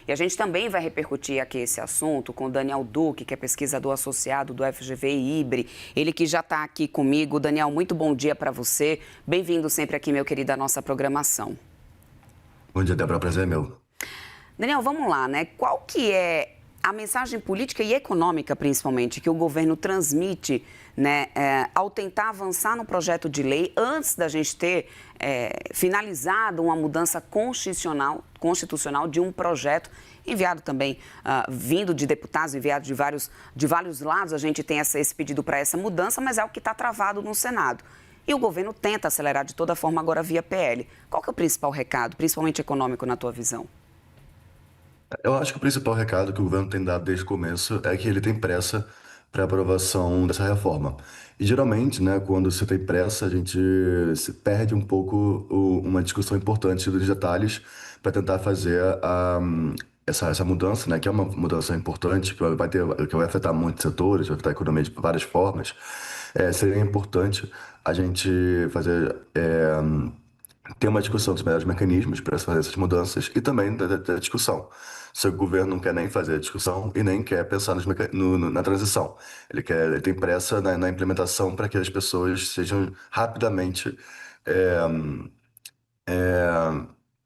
E a gente também vai repercutir aqui esse assunto com o Daniel Duque, que é pesquisador associado do FGV e IBRE. Ele que já está aqui comigo. Daniel, muito bom dia para você. Bem-vindo sempre aqui, meu querido, à nossa programação. Bom dia, Débora. Prazer é meu. Daniel, vamos lá, né? Qual que é a mensagem política e econômica, principalmente, que o governo transmite, né, ao tentar avançar no projeto de lei antes da gente ter finalizado uma mudança constitucional de um projeto enviado também, vindo de deputados, enviado de vários lados, a gente tem esse pedido para essa mudança, mas é o que está travado no Senado. E o governo tenta acelerar de toda forma agora via PL. Qual que é o principal recado, principalmente econômico, na tua visão? Eu acho que o principal recado que o governo tem dado desde o começo é que ele tem pressa para a aprovação dessa reforma. E geralmente, né, quando se tem pressa, a gente se perde um pouco uma discussão importante dos detalhes para tentar fazer essa mudança, né, que é uma mudança importante, que vai afetar muitos setores, vai afetar a economia de várias formas. Seria importante a gente ter uma discussão dos melhores mecanismos para fazer essas mudanças e também da discussão. Se o governo não quer nem fazer a discussão e nem quer pensar na transição. Ele tem pressa na implementação para que as pessoas sejam rapidamente, é, é,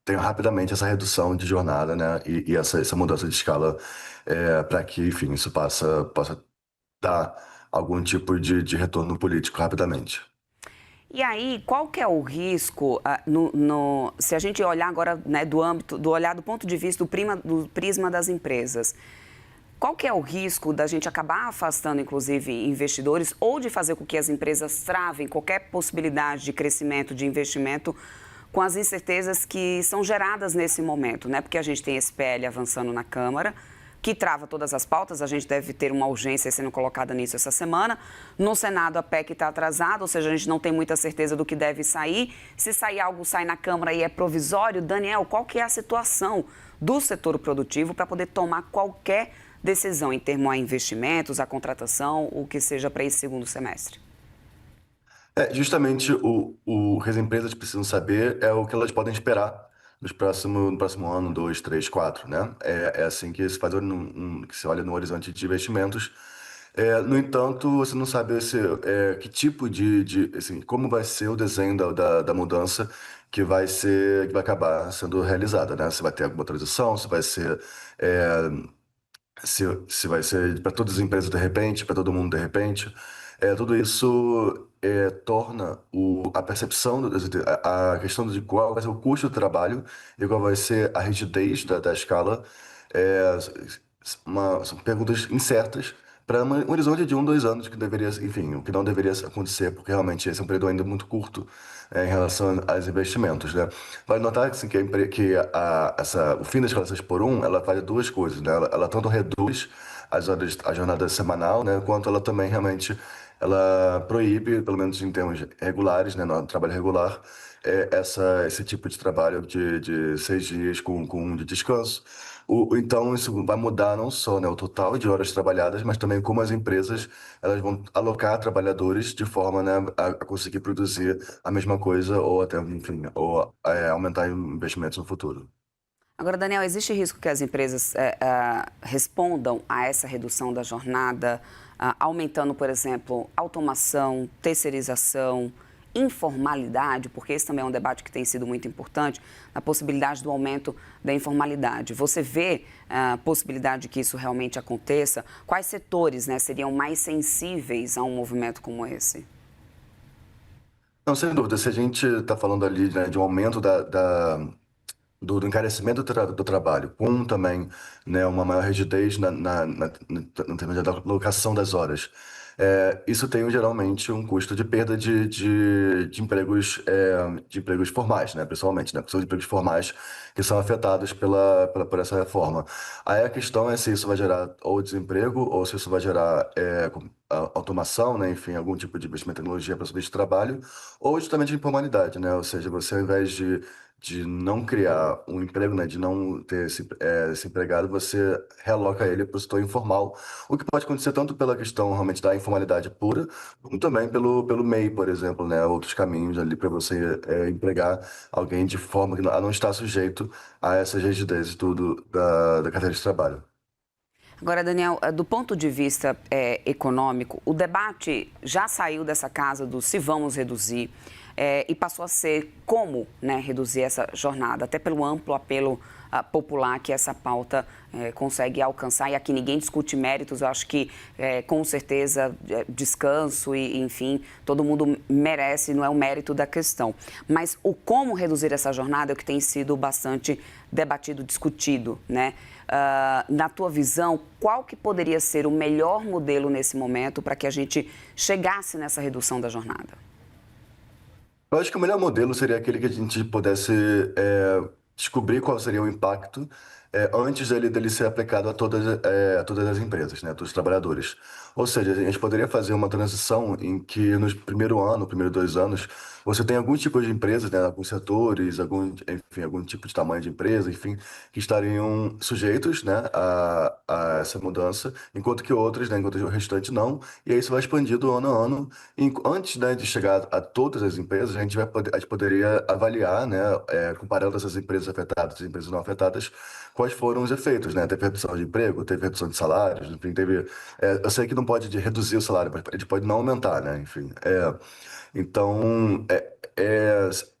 tenham rapidamente essa redução de jornada, né? E essa mudança de escala para que, enfim, isso possa dar algum tipo de retorno político rapidamente. E aí, qual que é o risco, se a gente olhar agora, né, do ponto de vista do prisma das empresas, qual que é o risco da gente acabar afastando, inclusive, investidores ou de fazer com que as empresas travem qualquer possibilidade de crescimento, de investimento, com as incertezas que são geradas nesse momento, né? Porque a gente tem esse PL avançando na Câmara, que trava todas as pautas, a gente deve ter uma urgência sendo colocada nisso essa semana. No Senado, a PEC está atrasada, ou seja, a gente não tem muita certeza do que deve sair. Se sair algo, sai na Câmara e é provisório. Daniel, qual que é a situação do setor produtivo para poder tomar qualquer decisão em termos a investimentos, a contratação, o que seja para esse segundo semestre? Justamente o que as empresas precisam saber é o que elas podem esperar no próximo ano, dois, três, quatro, né? É assim que se faz que se olha no horizonte de investimentos. No entanto, você não sabe que tipo assim, como vai ser o desenho da mudança que vai acabar sendo realizada, né? Se vai ter alguma transição, é, se vai ser para todas as empresas de repente, para todo mundo de repente. Tudo isso torna a percepção, a questão de qual vai ser o custo do trabalho e qual vai ser a rigidez da escala, é, são perguntas incertas para um horizonte de um, dois anos, que deveria, enfim, o que não deveria acontecer, porque realmente esse é um período ainda muito curto em relação aos investimentos, né? Vale notar assim, o fim das relações por um, ela faz duas coisas, né? Ela tanto reduz a jornada semanal, né? Quanto ela também realmente ela proíbe, pelo menos em termos regulares, né? No trabalho regular, esse tipo de trabalho de 6 dias com um de descanso. Então, isso vai mudar não só, né, o total de horas trabalhadas, mas também como as empresas elas vão alocar trabalhadores de forma, né, a conseguir produzir a mesma coisa ou até, enfim, aumentar investimentos no futuro. Agora, Daniel, existe risco que as empresas respondam a essa redução da jornada, aumentando, por exemplo, automação, terceirização, informalidade, porque esse também é um debate que tem sido muito importante, a possibilidade do aumento da informalidade. Você vê a possibilidade de que isso realmente aconteça? Quais setores, né, seriam mais sensíveis a um movimento como esse? Não, sem dúvida, se a gente está falando ali, né, de um aumento do encarecimento do trabalho, com também, né, uma maior rigidez no termo da alocação das horas. Isso tem geralmente um custo de perda de empregos formais, né, pessoalmente, né, são empregos formais que são afetados por essa reforma. Aí a questão é se isso vai gerar ou desemprego ou se isso vai gerar automação, né, enfim, algum tipo de investimento em tecnologia para subir de trabalho, ou justamente informalidade, né, ou seja, você ao invés de não criar um emprego, né, de não ter esse empregado, você realoca ele para o setor informal, o que pode acontecer tanto pela questão realmente da informalidade pura, como também pelo MEI, por exemplo, né, outros caminhos ali para você empregar alguém de forma a não estar sujeito a essas rigidezes tudo da carteira de trabalho. Agora, Daniel, do ponto de vista econômico, o debate já saiu dessa casa do se vamos reduzir e passou a ser como, né, reduzir essa jornada, até pelo amplo apelo popular que essa pauta consegue alcançar. E aqui ninguém discute méritos, eu acho que com certeza descanso e, enfim, todo mundo merece, não é o mérito da questão. Mas o como reduzir essa jornada é o que tem sido bastante debatido, discutido, né? Na tua visão, qual que poderia ser o melhor modelo nesse momento para que a gente chegasse nessa redução da jornada? Eu acho que o melhor modelo seria aquele que a gente pudesse descobrir qual seria o impacto antes dele ser aplicado a todas as empresas, né, a todos os trabalhadores. Ou seja, a gente poderia fazer uma transição em que no primeiro ano, primeiros 2 anos, você tem alguns tipos de empresas, né, alguns setores, enfim, algum tipo de tamanho de empresa, enfim, que estariam sujeitos, né, a essa mudança, enquanto que outros, né, enquanto o restante não, e aí isso vai expandindo ano a ano. Antes, né, de chegar a todas as empresas, a gente poderia avaliar, né, comparando essas empresas afetadas e empresas não afetadas, quais foram os efeitos, né? Teve redução de emprego, teve redução de salários, enfim, teve. Eu sei que não pode reduzir o salário, mas a gente pode não aumentar, né? Enfim. Então,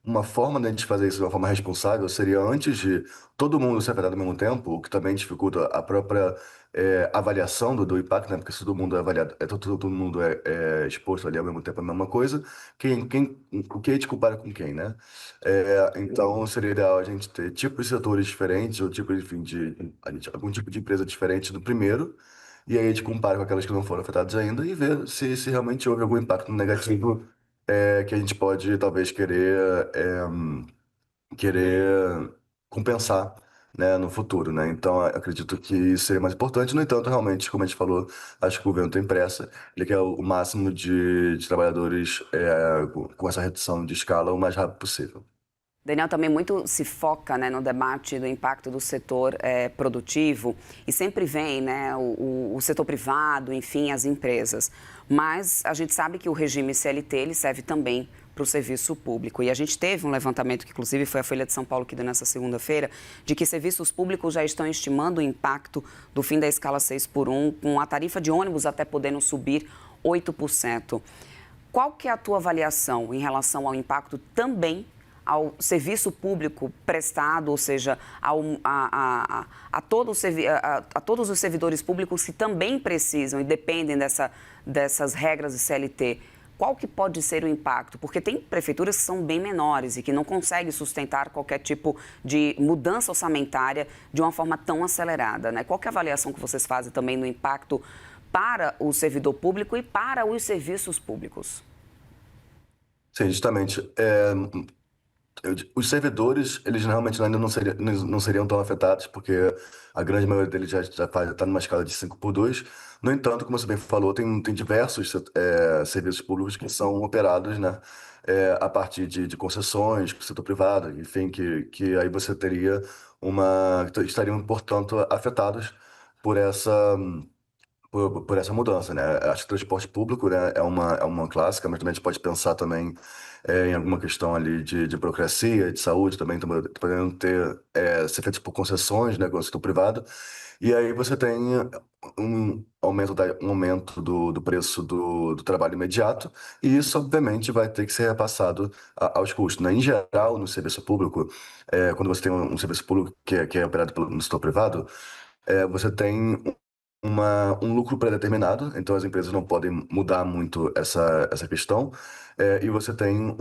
uma forma de a gente fazer isso de uma forma responsável seria antes de todo mundo ser afetado ao mesmo tempo, o que também dificulta a própria avaliação do impacto, né? Porque se todo mundo é avaliado, todo mundo é exposto ali ao mesmo tempo a mesma coisa, o que a gente compara com quem, né? Então, seria ideal a gente ter tipos de setores diferentes, ou tipo, enfim, algum tipo de empresa diferente do primeiro, e aí a gente compara com aquelas que não foram afetadas ainda e ver se realmente houve algum impacto negativo que a gente pode talvez querer compensar, né, no futuro, né? Então, eu acredito que isso seria mais importante. No entanto, realmente, como a gente falou, acho que o governo tem pressa. Ele quer o máximo de trabalhadores com essa redução de escala o mais rápido possível. Daniel também muito se foca, né, no debate do impacto do setor produtivo e sempre vem, né, o setor privado, enfim, as empresas. Mas a gente sabe que o regime CLT ele serve também para o serviço público. E a gente teve um levantamento, que inclusive foi a Folha de São Paulo que deu nessa segunda-feira, de que serviços públicos já estão estimando o impacto do fim da escala 6 por 1, com a tarifa de ônibus até podendo subir 8%. Qual que é a tua avaliação em relação ao impacto também ao serviço público prestado, ou seja, a todos os servidores públicos que também precisam e dependem dessas regras de CLT? Qual que pode ser o impacto? Porque tem prefeituras que são bem menores e que não conseguem sustentar qualquer tipo de mudança orçamentária de uma forma tão acelerada, né? Qual que é a avaliação que vocês fazem também no impacto para o servidor público e para os serviços públicos? Sim, justamente. Os servidores, eles realmente ainda não seriam tão afetados, porque a grande maioria deles já está numa escala de 5 por 2. No entanto, como você bem falou, tem diversos serviços públicos que são operados, né, a partir de concessões, do setor privado, enfim, que aí você teria estariam, portanto, afetados por essa mudança, né? Acho que transporte público, né, é uma clássica, mas também a gente pode pensar também em alguma questão ali de burocracia, de saúde também, podendo ser feitos por concessões, né, com o setor privado. E aí você tem um aumento do preço do trabalho imediato, e isso, obviamente, vai ter que ser repassado aos custos, né? Em geral, no serviço público, quando você tem um serviço público que é operado no setor privado, você tem um lucro pré-determinado, então as empresas não podem mudar muito essa questão, e você tem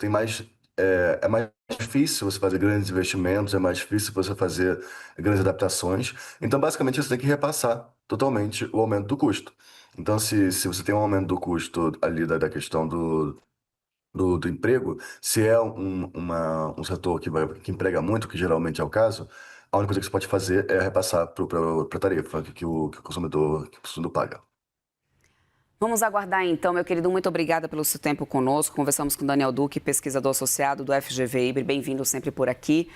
mais, é mais difícil você fazer grandes investimentos, é mais difícil você fazer grandes adaptações, então basicamente você tem que repassar totalmente o aumento do custo. Então, se você tem um aumento do custo ali da questão do emprego, se é um setor que emprega muito, que geralmente é o caso, a única coisa que você pode fazer é repassar para a tarifa que o consumidor paga. Vamos aguardar então, meu querido, muito obrigada pelo seu tempo conosco. Conversamos com Daniel Duque, pesquisador associado do FGV Ibre. Bem-vindo sempre por aqui.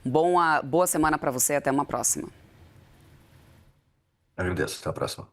Boa semana para você, até uma próxima. Agradeço, até a próxima.